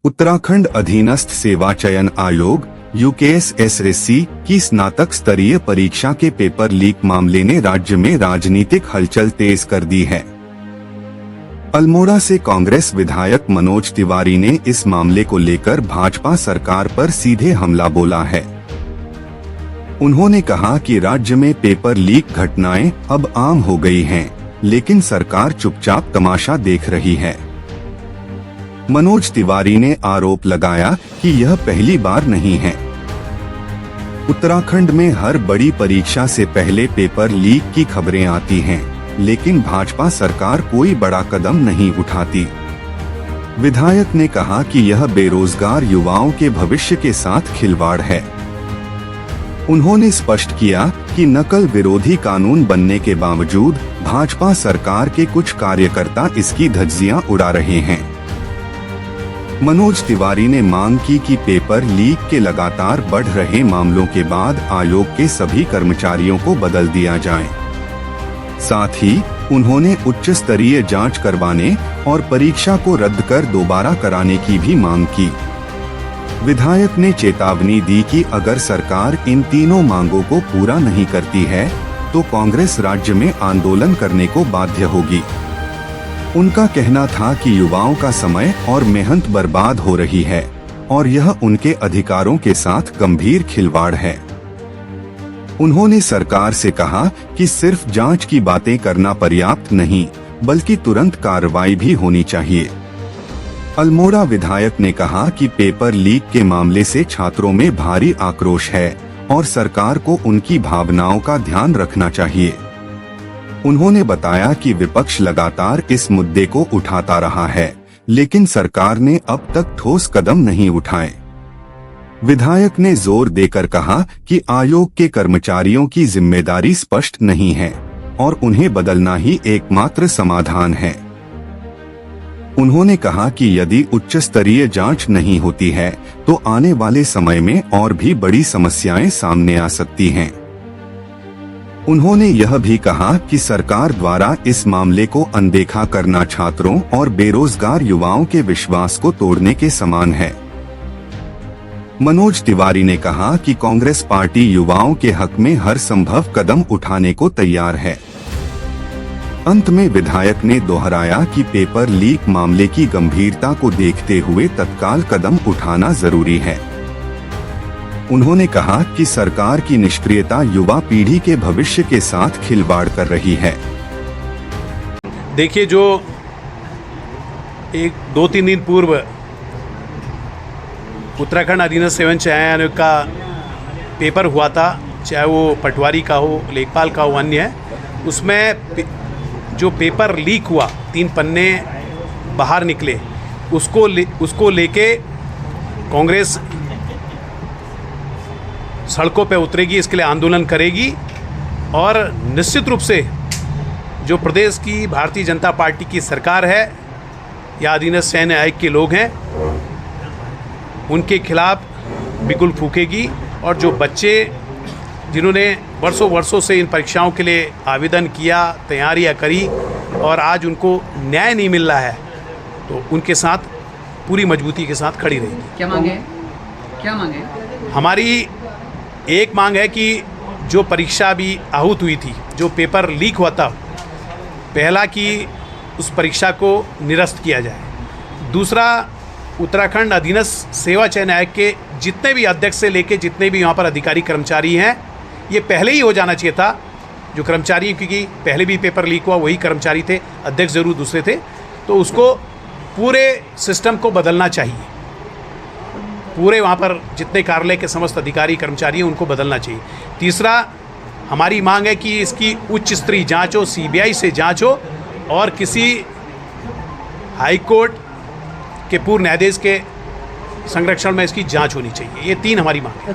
उत्तराखंड अधीनस्थ सेवा चयन आयोग UKSSSC की स्नातक स्तरीय परीक्षा के पेपर लीक मामले ने राज्य में राजनीतिक हलचल तेज कर दी है। अल्मोड़ा से कांग्रेस विधायक मनोज तिवारी ने इस मामले को लेकर भाजपा सरकार पर सीधे हमला बोला है। उन्होंने कहा कि राज्य में पेपर लीक घटनाएं अब आम हो गई हैं, लेकिन सरकार चुपचाप तमाशा देख रही है। मनोज तिवारी ने आरोप लगाया कि यह पहली बार नहीं है। उत्तराखंड में हर बड़ी परीक्षा से पहले पेपर लीक की खबरें आती हैं, लेकिन भाजपा सरकार कोई बड़ा कदम नहीं उठाती। विधायक ने कहा कि यह बेरोजगार युवाओं के भविष्य के साथ खिलवाड़ है। उन्होंने स्पष्ट किया कि नकल विरोधी कानून बनने के बावजूद भाजपा सरकार के कुछ कार्यकर्ता इसकी धज्जियां उड़ा रहे हैं। मनोज तिवारी ने मांग की कि पेपर लीक के लगातार बढ़ रहे मामलों के बाद आयोग के सभी कर्मचारियों को बदल दिया जाए। साथ ही उन्होंने उच्च स्तरीय जांच करवाने और परीक्षा को रद्द कर दोबारा कराने की भी मांग की। विधायक ने चेतावनी दी कि अगर सरकार इन तीनों मांगों को पूरा नहीं करती है तो कांग्रेस राज्य में आंदोलन करने को बाध्य होगी। उनका कहना था कि युवाओं का समय और मेहनत बर्बाद हो रही है और यह उनके अधिकारों के साथ गंभीर खिलवाड़ है। उन्होंने सरकार से कहा कि सिर्फ जांच की बातें करना पर्याप्त नहीं, बल्कि तुरंत कार्रवाई भी होनी चाहिए। अल्मोड़ा विधायक ने कहा कि पेपर लीक के मामले से छात्रों में भारी आक्रोश है और सरकार को उनकी भावनाओं का ध्यान रखना चाहिए। उन्होंने बताया कि विपक्ष लगातार इस मुद्दे को उठाता रहा है, लेकिन सरकार ने अब तक ठोस कदम नहीं उठाए। विधायक ने जोर देकर कहा कि आयोग के कर्मचारियों की जिम्मेदारी स्पष्ट नहीं है और उन्हें बदलना ही एकमात्र समाधान है। उन्होंने कहा कि यदि उच्च स्तरीय जांच नहीं होती है तो आने वाले समय में और भी बड़ी समस्याएं सामने आ सकती हैं। उन्होंने यह भी कहा कि सरकार द्वारा इस मामले को अनदेखा करना छात्रों और बेरोजगार युवाओं के विश्वास को तोड़ने के समान है। मनोज तिवारी ने कहा कि कांग्रेस पार्टी युवाओं के हक में हर संभव कदम उठाने को तैयार है। अंत में विधायक ने दोहराया कि पेपर लीक मामले की गंभीरता को देखते हुए तत्काल कदम उठाना जरूरी है। उन्होंने कहा कि सरकार की निष्क्रियता युवा पीढ़ी के भविष्य के साथ खिलवाड़ कर रही है। देखिए, जो 2-3 दिन पूर्व उत्तराखंड अधीनस्थ सेवा चयन आयोग का पेपर हुआ था, चाहे वो पटवारी का हो, लेखपाल का हो, अन्य है, उसमें जो पेपर लीक हुआ 3 पन्ने बाहर निकले, उसको लेके कांग्रेस सड़कों पे उतरेगी, इसके लिए आंदोलन करेगी। और निश्चित रूप से जो प्रदेश की भारतीय जनता पार्टी की सरकार है या अधीनस्थ चयन आयोग के लोग हैं, उनके खिलाफ बिगुल फूकेगी। और जो बच्चे जिन्होंने वर्षों से इन परीक्षाओं के लिए आवेदन किया, तैयारियां करी और आज उनको न्याय नहीं मिल रहा है, तो उनके साथ पूरी मजबूती के साथ खड़ी रहेगी। क्या मांगे? हमारी एक मांग है कि जो परीक्षा भी आहूत हुई थी, जो पेपर लीक हुआ था, पहला कि उस परीक्षा को निरस्त किया जाए। दूसरा, उत्तराखंड अधीनस्थ सेवा चयन आयोग के जितने भी अध्यक्ष से लेके जितने भी यहाँ पर अधिकारी कर्मचारी हैं, ये पहले ही हो जाना चाहिए था। जो कर्मचारी, क्योंकि पहले भी पेपर लीक हुआ, वही कर्मचारी थे, अध्यक्ष जरूर दूसरे थे, तो उसको पूरे सिस्टम को बदलना चाहिए। पूरे वहाँ पर जितने कार्यालय के समस्त अधिकारी कर्मचारी हैं, उनको बदलना चाहिए। तीसरा, हमारी मांग है कि इसकी उच्च स्तरीय जांच हो, CBI से जांच हो और किसी हाई कोर्ट के पूर्व न्यायाधीश के संरक्षण में इसकी जांच होनी चाहिए। ये 3 हमारी मांग है।